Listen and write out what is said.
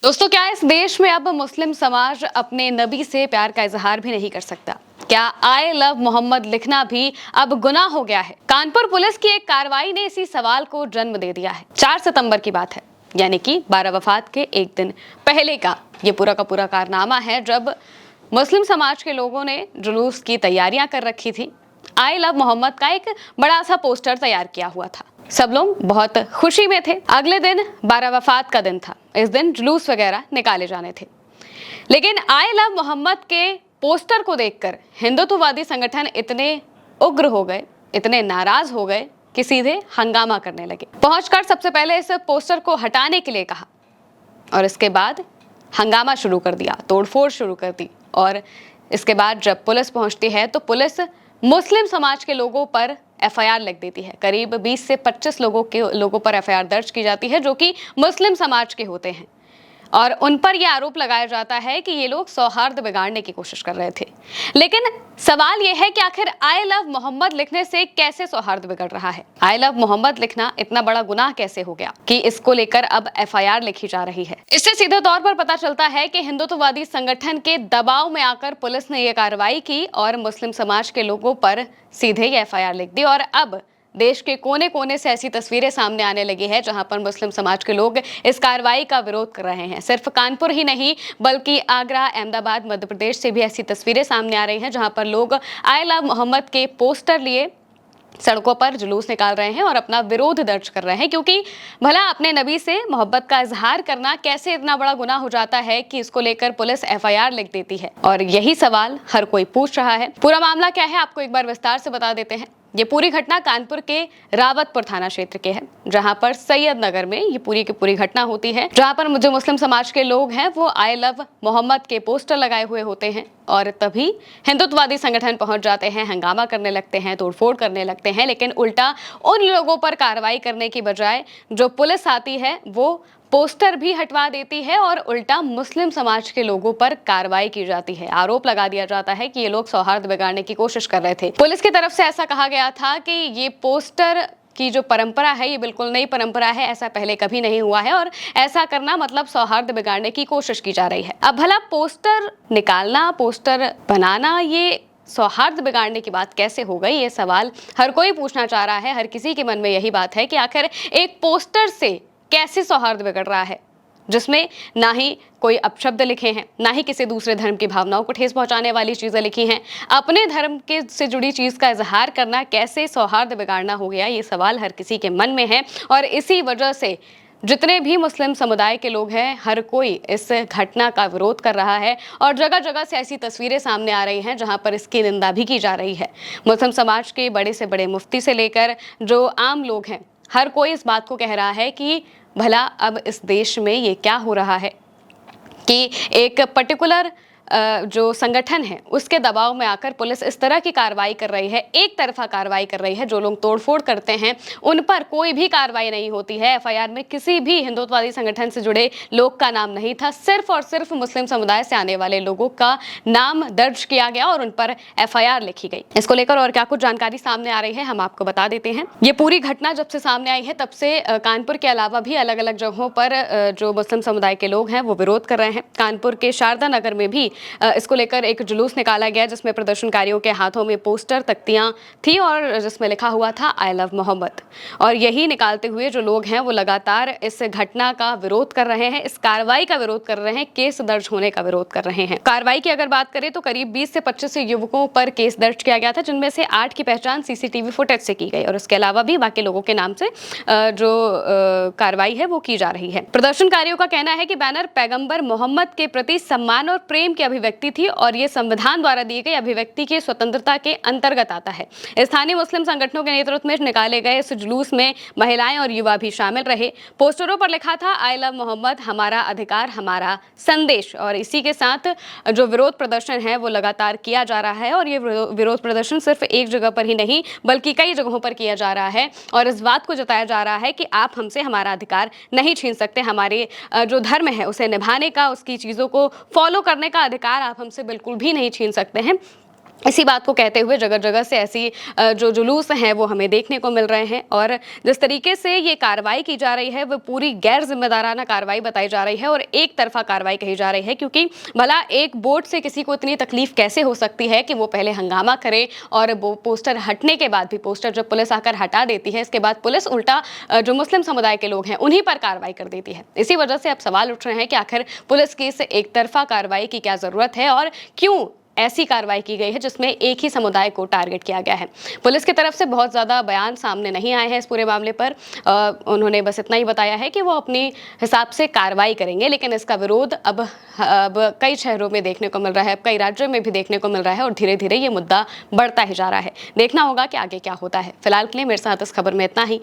दोस्तों, क्या इस देश में अब मुस्लिम समाज अपने नबी से प्यार का इजहार भी नहीं कर सकता? क्या आई लव मोहम्मद लिखना भी अब गुनाह हो गया है? कानपुर पुलिस की एक कार्रवाई ने इसी सवाल को जन्म दे दिया है। 4 सितंबर की बात है, यानी कि 12 वफात के एक दिन पहले का ये पूरा का पूरा कारनामा है, जब मुस्लिम समाज के लोगों ने जुलूस की तैयारियां कर रखी थी। आई लव मोहम्मद का एक बड़ा सा पोस्टर तैयार किया हुआ था। सब लोग बहुत खुशी में थे। अगले दिन 12 वफात का दिन था। इस दिन जुलूस वगैरह निकाले जाने थे, लेकिन आई लव मोहम्मद के पोस्टर को देखकर हिंदुत्ववादी संगठन इतने उग्र हो गए, इतने नाराज हो गए कि सीधे हंगामा करने लगे। पहुंचकर सबसे पहले इस पोस्टर को हटाने के लिए कहा और इसके बाद हंगामा शुरू कर दिया, तोड़फोड़ शुरू कर दी। और इसके बाद जब पुलिस पहुंचती है तो पुलिस मुस्लिम समाज के लोगों पर एफआईआर लिख देती है। करीब 20 से 25 लोगों पर एफआईआर दर्ज की जाती है, जो कि मुस्लिम समाज के होते हैं, और उन पर यह आरोप लगाया जाता है कि ये लोग सौहार्द बिगाड़ने की कोशिश कर रहे थे। लेकिन सवाल यह है कि आखिर आई लव मोहम्मद लिखने से कैसे सौहार्द बिगड़ रहा है? आई लव मोहम्मद लिखना इतना बड़ा गुनाह कैसे हो गया कि इसको लेकर अब एफआईआर लिखी जा रही है? इससे सीधे तौर पर पता चलता है कि हिंदुत्ववादी संगठन के दबाव में आकर पुलिस ने यह कार्रवाई की और मुस्लिम समाज के लोगों पर सीधे ये एफआईआर लिख दी। और अब देश के कोने कोने से ऐसी तस्वीरें सामने आने लगी है जहां पर मुस्लिम समाज के लोग इस कार्रवाई का विरोध कर रहे हैं। सिर्फ कानपुर ही नहीं, बल्कि आगरा, अहमदाबाद, मध्य प्रदेश से भी ऐसी तस्वीरें सामने आ रही हैं जहां पर लोग आई लव मोहम्मद के पोस्टर लिए सड़कों पर जुलूस निकाल रहे हैं और अपना विरोध दर्ज कर रहे हैं, क्योंकि भला अपने नबी से मोहब्बत का इजहार करना कैसे इतना बड़ा गुनाह हो जाता है कि इसको लेकर पुलिस एफआईआर लिख देती है। और यही सवाल हर कोई पूछ रहा है। पूरा मामला क्या है, आपको एक बार विस्तार से बता देते हैं। ये पूरी घटना कानपुर के रावतपुर थाना क्षेत्र के है, जहां पर सैयद नगर में ये पूरी की पूरी घटना होती है, जहां पर जो मुस्लिम समाज के लोग हैं वो आई लव मोहम्मद के पोस्टर लगाए हुए होते हैं। और तभी हिंदुत्ववादी संगठन पहुंच जाते हैं, हंगामा करने लगते हैं, तोड़फोड़ करने लगते हैं। लेकिन उल्टा उन लोगों पर कार्रवाई करने की बजाय जो पुलिस आती है वो पोस्टर भी हटवा देती है और उल्टा मुस्लिम समाज के लोगों पर कार्रवाई की जाती है। आरोप लगा दिया जाता है कि ये लोग सौहार्द बिगाड़ने की कोशिश कर रहे थे। पुलिस की तरफ से ऐसा कहा गया था कि ये पोस्टर की जो परंपरा है ये बिल्कुल नई परंपरा है, ऐसा पहले कभी नहीं हुआ है और ऐसा करना मतलब सौहार्द बिगाड़ने की कोशिश की जा रही है। अब भला पोस्टर निकालना, पोस्टर बनाना, ये सौहार्द बिगाड़ने की बात कैसे हो गई? ये सवाल हर कोई पूछना चाह रहा है। हर किसी के मन में यही बात है कि आखिर एक पोस्टर से कैसे सौहार्द बिगड़ रहा है, जिसमें ना ही कोई अपशब्द लिखे हैं, ना ही किसी दूसरे धर्म की भावनाओं को ठेस पहुंचाने वाली चीजें लिखी हैं। अपने धर्म के से जुड़ी चीज का इजहार करना कैसे सौहार्द बिगाड़ना हो गया, ये सवाल हर किसी के मन में है। और इसी वजह से जितने भी मुस्लिम समुदाय के लोग हैं, हर कोई इस घटना का विरोध कर रहा है और जगह जगह से ऐसी तस्वीरें सामने आ रही हैं जहां पर इसकी निंदा भी की जा रही है। मुस्लिम समाज के बड़े से बड़े मुफ्ती से लेकर जो आम लोग हैं, हर कोई इस बात को कह रहा है कि भला अब इस देश में ये क्या हो रहा है कि एक पर्टिकुलर जो संगठन है उसके दबाव में आकर पुलिस इस तरह की कार्रवाई कर रही है, एक तरफा कार्रवाई कर रही है। जो लोग तोड़फोड़ करते हैं उन पर कोई भी कार्रवाई नहीं होती है। एफआईआर में किसी भी हिंदुत्ववादी संगठन से जुड़े लोग का नाम नहीं था, सिर्फ और सिर्फ मुस्लिम समुदाय से आने वाले लोगों का नाम दर्ज किया गया और उन पर एफआईआर लिखी गई। इसको लेकर और क्या कुछ जानकारी सामने आ रही है हम आपको बता देते हैं। ये पूरी घटना जब से सामने आई है तब से कानपुर के अलावा भी अलग अलग जगहों पर जो मुस्लिम समुदाय के लोग हैं वो विरोध कर रहे हैं। कानपुर के शारदा नगर में भी इसको लेकर एक जुलूस निकाला गया, जिसमें प्रदर्शनकारियों के हाथों में पोस्टर, तख्तियां थी और जिसमें लिखा हुआ था आई लव मोहम्मद। और यही निकालते हुए जो लोग हैं वो लगातार इस घटना का विरोध कर रहे हैं, इस कार्रवाई का विरोध कर रहे हैं, केस दर्ज होने का विरोध कर रहे हैं। कार्रवाई की अगर बात करें तो करीब 20 से 25 युवकों पर केस दर्ज किया गया था, जिनमें से 8 की पहचान सीसीटीवी फुटेज से की गई और इसके अलावा भी बाकी लोगों के नाम से जो कार्रवाई है वो की जा रही है। प्रदर्शनकारियों का कहना है कि बैनर पैगंबर मोहम्मद के प्रति सम्मान और प्रेम की अभिव्यक्ति थी और ये संविधान द्वारा दी गई अभिव्यक्ति की स्वतंत्रता के अंतर्गत आता है। स्थानीय मुस्लिम संगठनों के नेतृत्व में निकाले गए इस जुलूस में महिलाएं और युवा भी शामिल रहे। पोस्टरों पर लिखा था आई लव मोहम्मद, हमारा अधिकार, हमारा संदेश। और इसी के साथ जो विरोध प्रदर्शन है वो लगातार किया जा रहा है और ये विरोध प्रदर्शन सिर्फ एक जगह पर ही नहीं बल्कि कई जगहों पर किया जा रहा है और इस बात को जताया जा रहा है कि आप हमसे हमारा अधिकार नहीं छीन सकते। हमारे जो धर्म है उसे निभाने का, उसकी चीज़ों को फॉलो करने का अधिकार आप हमसे बिल्कुल भी नहीं छीन सकते हैं। इसी बात को कहते हुए जगह जगह से ऐसी जो जुलूस हैं वो हमें देखने को मिल रहे हैं और जिस तरीके से ये कार्रवाई की जा रही है वो पूरी गैर जिम्मेदाराना कार्रवाई बताई जा रही है और एक तरफा कार्रवाई कही जा रही है, क्योंकि भला एक बोर्ड से किसी को इतनी तकलीफ कैसे हो सकती है कि वो पहले हंगामा करे और वो पोस्टर हटने के बाद भी, पोस्टर जब पुलिस आकर हटा देती है, इसके बाद पुलिस उल्टा जो मुस्लिम समुदाय के लोग हैं उन्हीं पर कार्रवाई कर देती है। इसी वजह से अब सवाल उठ रहे हैं कि आखिर पुलिस की इस एक तरफा कार्रवाई की क्या जरूरत है और क्यों ऐसी कार्रवाई की गई है जिसमें एक ही समुदाय को टारगेट किया गया है। पुलिस की तरफ से बहुत ज़्यादा बयान सामने नहीं आए हैं इस पूरे मामले पर। उन्होंने बस इतना ही बताया है कि वो अपने हिसाब से कार्रवाई करेंगे, लेकिन इसका विरोध अब कई शहरों में देखने को मिल रहा है, कई राज्यों में भी देखने को मिल रहा है और धीरे धीरे ये मुद्दा बढ़ता ही जा रहा है। देखना होगा कि आगे क्या होता है। फिलहाल के लिए मेरे साथ इस खबर में इतना ही।